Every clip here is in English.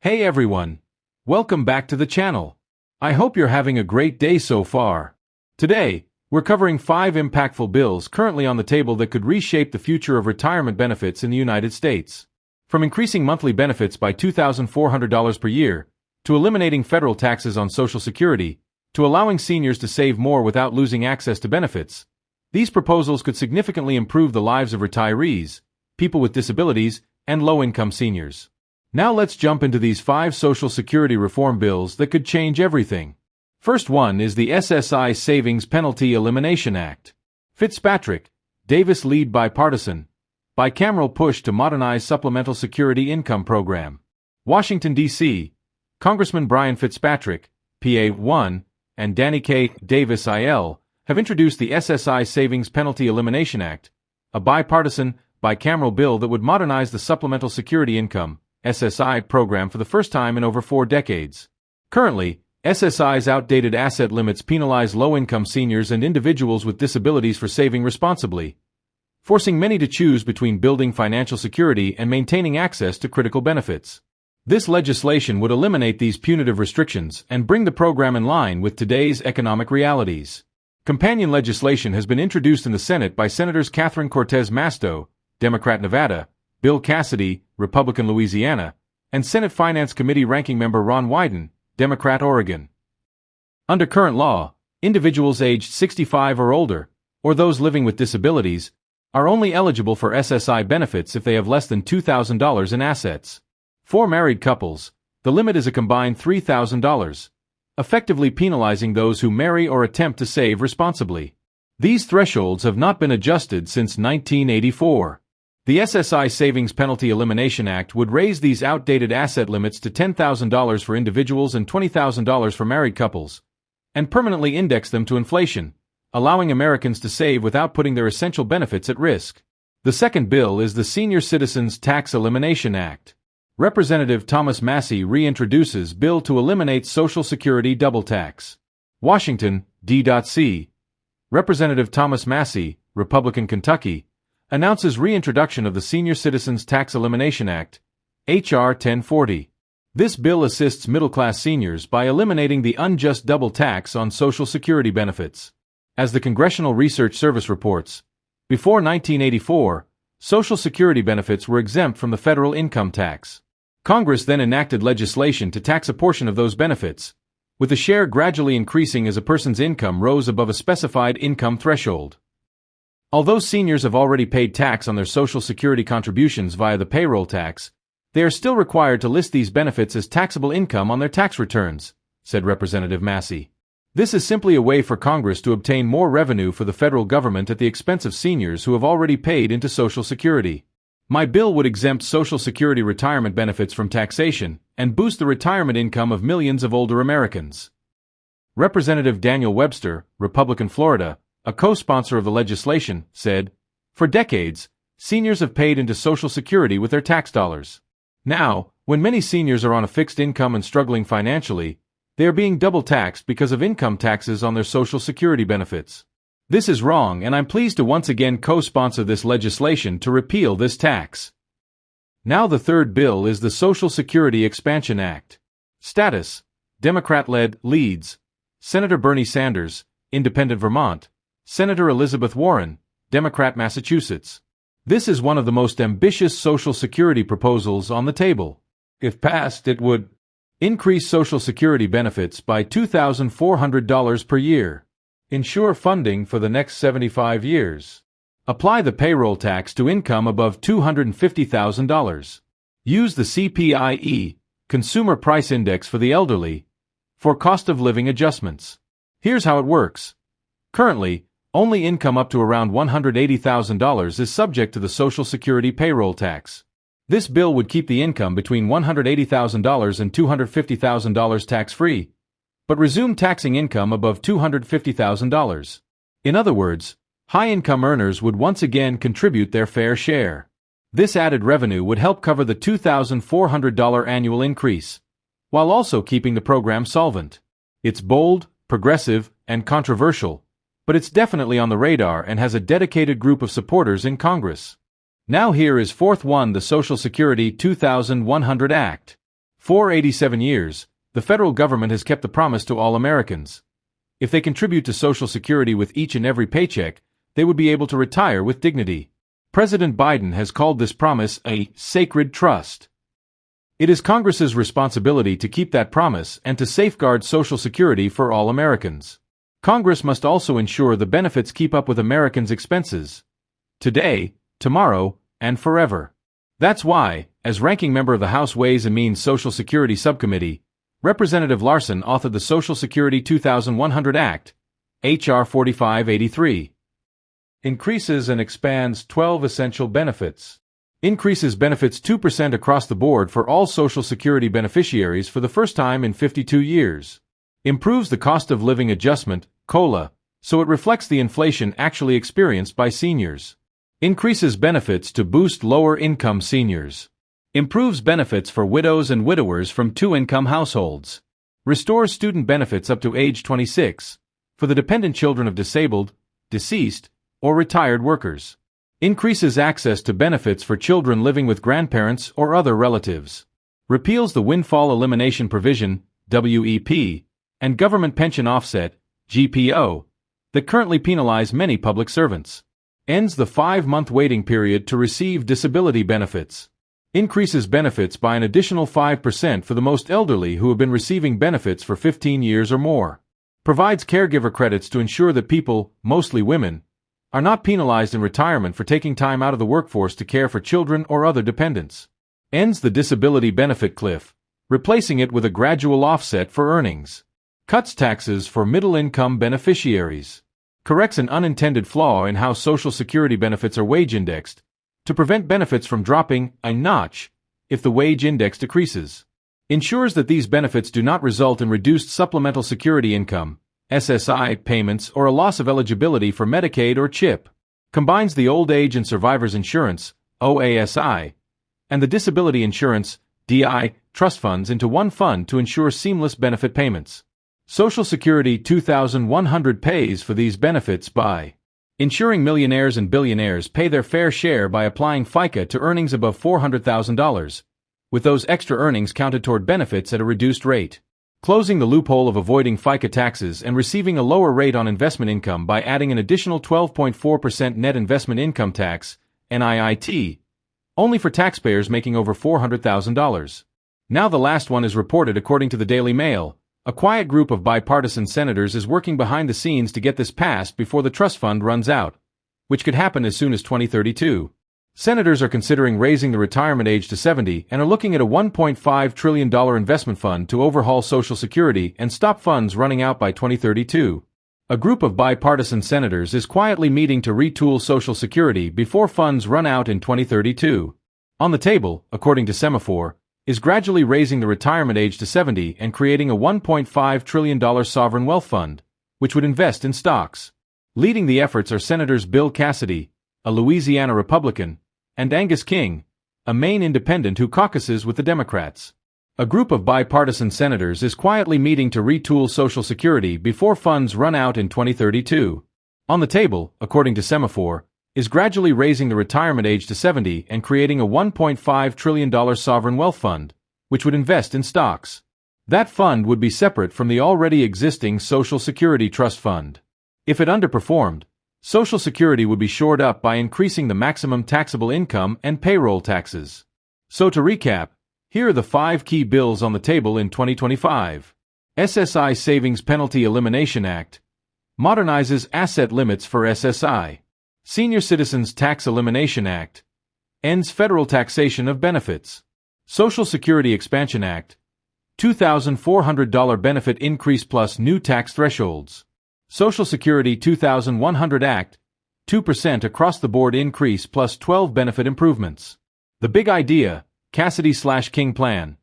Hey everyone! Welcome back to the channel. I hope you're having a great day so far. Today, we're covering 5 impactful bills currently on the table that could reshape the future of retirement benefits in the United States. From increasing monthly benefits by $2,400 per year, to eliminating federal taxes on Social Security, to allowing seniors to save more without losing access to benefits, these proposals could significantly improve the lives of retirees, people with disabilities, and low-income seniors. Now let's jump into these 5 Social Security reform bills that could change everything. First one is the SSI Savings Penalty Elimination Act. Fitzpatrick, Davis lead bipartisan, bicameral push to modernize Supplemental Security Income Program. Washington, D.C., Congressman Brian Fitzpatrick, PA 1, and Danny K. Davis IL, have introduced the SSI Savings Penalty Elimination Act, a bipartisan, bicameral bill that would modernize the Supplemental Security Income SSI program for the first time in over 4 decades. Currently, SSI's outdated asset limits penalize low-income seniors and individuals with disabilities for saving responsibly, forcing many to choose between building financial security and maintaining access to critical benefits. This legislation would eliminate these punitive restrictions and bring the program in line with today's economic realities. Companion legislation has been introduced in the Senate by Senators Catherine Cortez Masto, Democrat Nevada, Bill Cassidy, Republican Louisiana, and Senate Finance Committee Ranking Member Ron Wyden, Democrat Oregon. Under current law, individuals aged 65 or older, or those living with disabilities, are only eligible for SSI benefits if they have less than $2,000 in assets. For married couples, the limit is a combined $3,000, effectively penalizing those who marry or attempt to save responsibly. These thresholds have not been adjusted since 1984. The SSI Savings Penalty Elimination Act would raise these outdated asset limits to $10,000 for individuals and $20,000 for married couples, and permanently index them to inflation, allowing Americans to save without putting their essential benefits at risk. The second bill is the Senior Citizens Tax Elimination Act. Representative Thomas Massie reintroduces bill to eliminate Social Security double tax. Washington, D.C. Representative Thomas Massie, Republican Kentucky, announces reintroduction of the Senior Citizens Tax Elimination Act, H.R. 1040. This bill assists middle-class seniors by eliminating the unjust double tax on Social Security benefits. As the Congressional Research Service reports, before 1984, Social Security benefits were exempt from the federal income tax. Congress then enacted legislation to tax a portion of those benefits, with the share gradually increasing as a person's income rose above a specified income threshold. Although seniors have already paid tax on their Social Security contributions via the payroll tax, they are still required to list these benefits as taxable income on their tax returns, said Representative Massie. This is simply a way for Congress to obtain more revenue for the federal government at the expense of seniors who have already paid into Social Security. My bill would exempt Social Security retirement benefits from taxation and boost the retirement income of millions of older Americans. Representative Daniel Webster, Republican Florida, a co-sponsor of the legislation, said, "For decades, seniors have paid into Social Security with their tax dollars. Now, when many seniors are on a fixed income and struggling financially, they are being double taxed because of income taxes on their Social Security benefits. This is wrong, and I'm pleased to once again co-sponsor this legislation to repeal this tax." Now the third bill is the Social Security Expansion Act. Status: Democrat-led, leads Senator Bernie Sanders, Independent Vermont, Senator Elizabeth Warren, Democrat Massachusetts. This is one of the most ambitious Social Security proposals on the table. If passed, it would increase Social Security benefits by $2,400 per year, ensure funding for the next 75 years, apply the payroll tax to income above $250,000, use the CPIE, Consumer Price Index for the elderly, for cost of living adjustments. Here's how it works. Currently, only income up to around $180,000 is subject to the Social Security payroll tax. This bill would keep the income between $180,000 and $250,000 tax-free, but resume taxing income above $250,000. In other words, high-income earners would once again contribute their fair share. This added revenue would help cover the $2,400 annual increase, while also keeping the program solvent. It's bold, progressive, and controversial, but it's definitely on the radar and has a dedicated group of supporters in Congress. Now here is fourth one, the Social Security 2100 Act. For 87 years, the federal government has kept the promise to all Americans. If they contribute to Social Security with each and every paycheck, they would be able to retire with dignity. President Biden has called this promise a sacred trust. It is Congress's responsibility to keep that promise and to safeguard Social Security for all Americans. Congress must also ensure the benefits keep up with Americans' expenses. Today, tomorrow, and forever. That's why, as ranking member of the House Ways and Means Social Security Subcommittee, Representative Larson authored the Social Security 2100 Act, H.R. 4583. Increases and expands 12 essential benefits. Increases benefits 2% across the board for all Social Security beneficiaries for the first time in 52 years. Improves the cost of living adjustment, COLA, so it reflects the inflation actually experienced by seniors. Increases benefits to boost lower-income seniors. Improves benefits for widows and widowers from two-income households. Restores student benefits up to age 26 for the dependent children of disabled, deceased, or retired workers. Increases access to benefits for children living with grandparents or other relatives. Repeals the windfall elimination provision, WEP, and government pension offset, GPO, that currently penalize many public servants. Ends the 5-month waiting period to receive disability benefits. Increases benefits by an additional 5% for the most elderly who have been receiving benefits for 15 years or more. Provides caregiver credits to ensure that people, mostly women, are not penalized in retirement for taking time out of the workforce to care for children or other dependents. Ends the disability benefit cliff, replacing it with a gradual offset for earnings. Cuts taxes for middle-income beneficiaries. Corrects an unintended flaw in how Social Security benefits are wage-indexed, to prevent benefits from dropping a notch if the wage index decreases. Ensures that these benefits do not result in reduced supplemental security income, SSI, payments, or a loss of eligibility for Medicaid or CHIP. Combines the Old Age and Survivors Insurance, OASI, and the Disability Insurance, DI, trust funds into one fund to ensure seamless benefit payments. Social Security 2100 pays for these benefits by ensuring millionaires and billionaires pay their fair share by applying FICA to earnings above $400,000, with those extra earnings counted toward benefits at a reduced rate. Closing the loophole of avoiding FICA taxes and receiving a lower rate on investment income by adding an additional 12.4% net investment income tax, NIIT, only for taxpayers making over $400,000. Now the last one is reported according to the Daily Mail. A quiet group of bipartisan senators is working behind the scenes to get this passed before the trust fund runs out, which could happen as soon as 2032. Senators are considering raising the retirement age to 70 and are looking at a $1.5 trillion investment fund to overhaul Social Security and stop funds running out by 2032. A group of bipartisan senators is quietly meeting to retool Social Security before funds run out in 2032. On the table, according to Semaphore, is gradually raising the retirement age to 70 and creating a $1.5 trillion sovereign wealth fund, which would invest in stocks. Leading the efforts are Senators Bill Cassidy, a Louisiana Republican, and Angus King, a Maine independent who caucuses with the Democrats. A group of bipartisan senators is quietly meeting to retool Social Security before funds run out in 2032. On the table, according to Semaphore, is gradually raising the retirement age to 70 and creating a $1.5 trillion sovereign wealth fund, which would invest in stocks. That fund would be separate from the already existing Social Security Trust Fund. If it underperformed, Social Security would be shored up by increasing the maximum taxable income and payroll taxes. So to recap, here are the 5 key bills on the table in 2025. SSI Savings Penalty Elimination Act modernizes asset limits for SSI. Senior Citizens Tax Elimination Act ends federal taxation of benefits. Social Security Expansion Act $2,400 benefit increase plus new tax thresholds. Social Security 2100 Act 2% across-the-board increase plus 12 benefit improvements. The Big Idea, Cassidy/King Plan,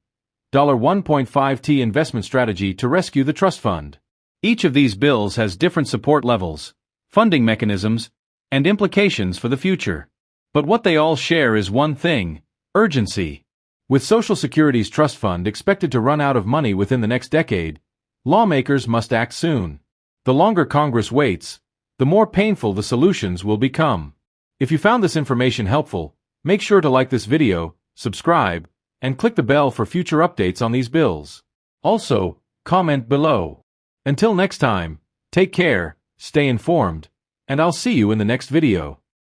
$1.5T investment strategy to rescue the trust fund. Each of these bills has different support levels, funding mechanisms, and implications for the future. But what they all share is one thing: urgency. With Social Security's trust fund expected to run out of money within the next decade, lawmakers must act soon. The longer Congress waits, the more painful the solutions will become. If you found this information helpful, make sure to like this video, subscribe, and click the bell for future updates on these bills. Also, comment below. Until next time, take care, stay informed, and I'll see you in the next video.